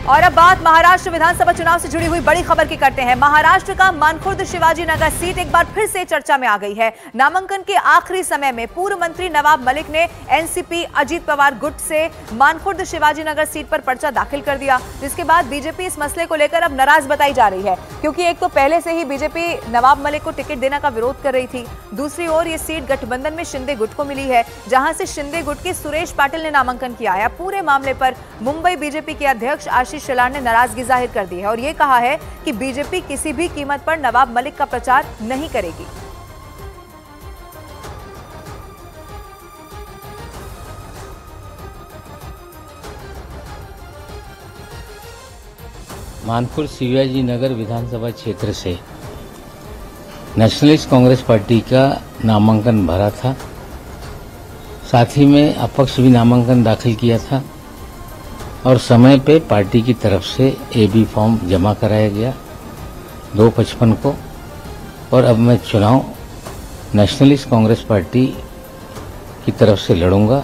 और अब बात महाराष्ट्र विधानसभा चुनाव से जुड़ी हुई बड़ी खबर की करते हैं। महाराष्ट्र का मानखुर्द शिवाजी नगर सीट एक बार फिर से चर्चा में आ गई है। नामांकन के आखिरी समय में पूर्व मंत्री नवाब मलिक ने एनसीपी अजीत पवार गुट से मानखुर्द शिवाजी नगर सीट पर पर्चा दाखिल कर दिया, जिसके बाद बीजेपी इस मसले को लेकर अब नाराज बताई जा रही है, क्योंकि एक तो पहले से ही बीजेपी नवाब मलिक को टिकट देने का विरोध कर रही थी, दूसरी ओर ये सीट गठबंधन में शिंदे गुट को मिली है, जहां से शिंदे गुट के सुरेश पाटिल ने नामांकन किया है। पूरे मामले पर मुंबई बीजेपी के अध्यक्ष आशीष शेलार ने नाराजगी जाहिर कर दी है और ये कहा है कि बीजेपी किसी भी कीमत पर नवाब मलिक का प्रचार नहीं करेगी। मानखुर्द शिवाजी नगर विधानसभा क्षेत्र से नेशनलिस्ट कांग्रेस पार्टी का नामांकन भरा था, साथ ही में अपक्ष भी नामांकन दाखिल किया था और समय पे पार्टी की तरफ से एबी फॉर्म जमा कराया गया 2/55 को, और अब मैं चुनाव नेशनलिस्ट कांग्रेस पार्टी की तरफ से लढूंगा।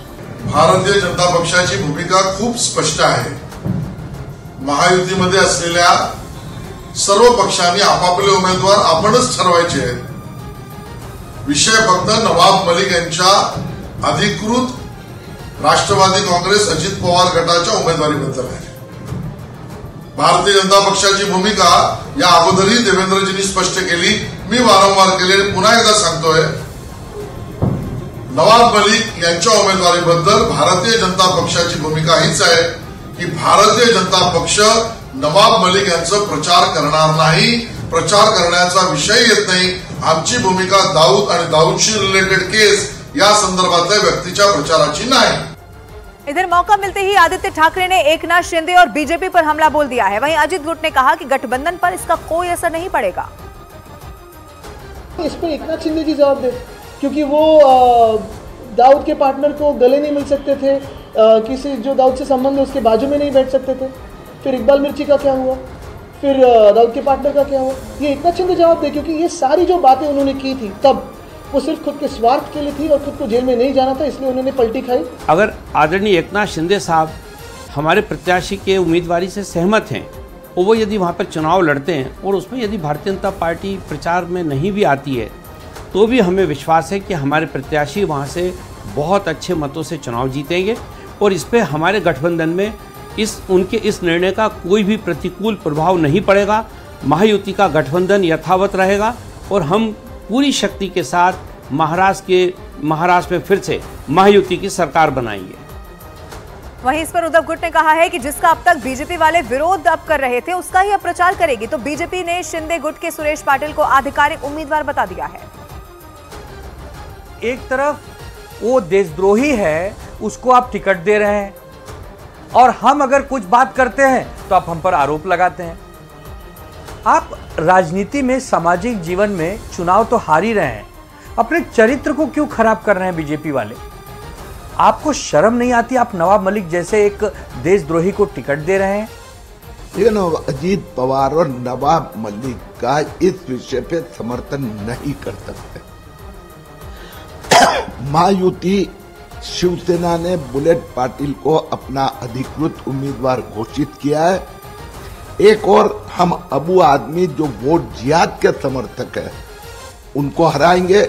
भारतीय जनता पक्षाची भूमिका खूप स्पष्ट आहे। महायुतीमध्ये असलेल्या सर्व पक्षांनी आपापले उमेदवार आपणच ठरवायचे आहेत। विषय फक्त नवाब मलिक यांच्या अधिकृत राष्ट्रवादी काँग्रेस अजित पवार गटाच्या उमेदवारीबद्दल आहे। भारतीय जनता पक्षाची भूमिका या अगोदरही देवेंद्रजींनी स्पष्ट केली, मी वारंवार केले, पुन्हा एकदा सांगतोय, नवाब मलिक यांच्या उमेदवारीबद्दल भारतीय जनता पक्षाची भूमिका हीच आहे की भारतीय जनता पक्ष नवाब मलिक यांचा प्रचार करणार नाही, प्रचार करण्याचा विषय येत नाही। आमची भूमिका दाऊद आणि दाऊदशी रिलेटेड केस या संदर्भातल्या व्यक्तीच्या प्रचाराची नाही। इधर मौका मिलते ही आदित्य ठाकरे ने एकनाथ शिंदे और बीजेपी पर हमला बोल दिया है। वहीं अजित गुट ने कहा कि गठबंधन पर इसका कोई असर नहीं पड़ेगा। इस पर एकनाथ शिंदे जी जवाब दे, क्योंकि वो दाऊद के पार्टनर को गले नहीं मिल सकते थे, किसी जो दाऊद से संबंध है उसके बाजू में नहीं बैठ सकते थे। फिर इकबाल मिर्ची का क्या हुआ, फिर दाऊद के पार्टनर का क्या हुआ, ये एकनाथ शिंदे जवाब दे, क्योंकि ये सारी जो बातें उन्होंने की थी तब वो सिर्फ खुद के स्वार्थ के लिए थी और खुद को जेल में नहीं जाना था, इसलिए उन्होंने पलटी खाई। अगर आदरणीय एकनाथ शिंदे साहब हमारे प्रत्याशी के उम्मीदवारी से सहमत हैं और वो यदि वहाँ पर चुनाव लड़ते हैं और उसमें यदि भारतीय जनता पार्टी प्रचार में नहीं भी आती है, तो भी हमें विश्वास है कि हमारे प्रत्याशी वहाँ से बहुत अच्छे मतों से चुनाव जीतेंगे और इस पर हमारे गठबंधन में उनके इस निर्णय का कोई भी प्रतिकूल प्रभाव नहीं पड़ेगा। महायुति का गठबंधन यथावत रहेगा और हम पूरी शक्ति के साथ महाराष्ट्र में फिर से महायुति की सरकार बनाएंगे। वहीं इस पर उद्धव गुट ने कहा है कि जिसका अब तक बीजेपी वाले विरोध अब कर रहे थे उसका ही अब प्रचार करेगी, तो बीजेपी ने शिंदे गुट के सुरेश पाटिल को आधिकारिक उम्मीदवार बता दिया है। एक तरफ वो देशद्रोही है, उसको आप टिकट दे रहे हैं और हम अगर कुछ बात करते हैं तो आप हम पर आरोप लगाते हैं। आप राजनीति में, सामाजिक जीवन में चुनाव तो हार ही रहे हैं, अपने चरित्र को क्यों खराब कर रहे हैं बीजेपी वाले? आपको शर्म नहीं आती? आप नवाब मलिक जैसे एक देशद्रोही को टिकट दे रहे हैं। अजीत पवार और नवाब मलिक का इस विषय पे समर्थन नहीं कर सकते। महायुति शिवसेना ने बुलेट पाटिल को अपना अधिकृत उम्मीदवार घोषित किया है। एक और हम अबू आदमी जो वोट जिहाद के समर्थक है उनको हराएंगे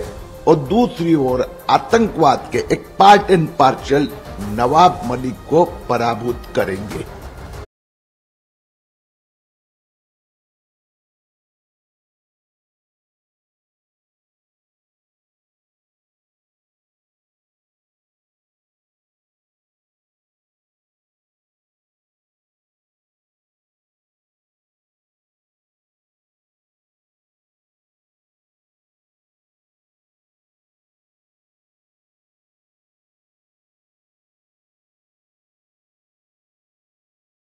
और दूसरी ओर आतंकवाद के एक part and partial Nawab Malik को पराभूत करेंगे।